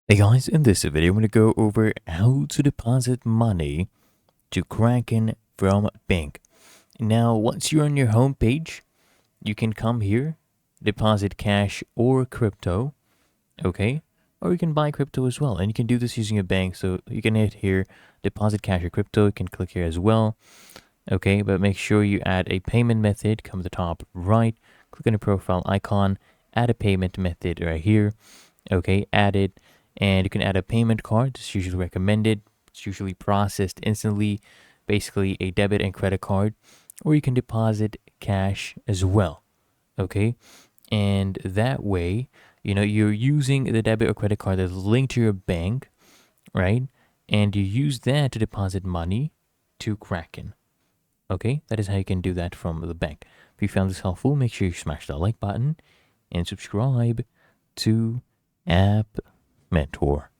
Hey guys, in this video, I'm going to go over how to deposit money to Kraken from bank. Now, once you're on your home page, you can come here, deposit cash or crypto, okay? Or you can buy crypto as well, and you can do this using a bank. So you can hit here, deposit cash or crypto. You can click here as well, okay? But make sure you add a payment method. Come to the top right, click on the profile icon, add a payment method right here. Okay, add it, and you can add a payment card. It's usually recommended. It's usually processed instantly, basically a debit and credit card, or you can deposit cash as well. Okay, and that way, you're using the debit or credit card that's linked to your bank, right? And you use that to deposit money to Kraken. Okay, that is how you can do that from the bank. If you found this helpful, make sure you smash that like button and subscribe to App Mentor.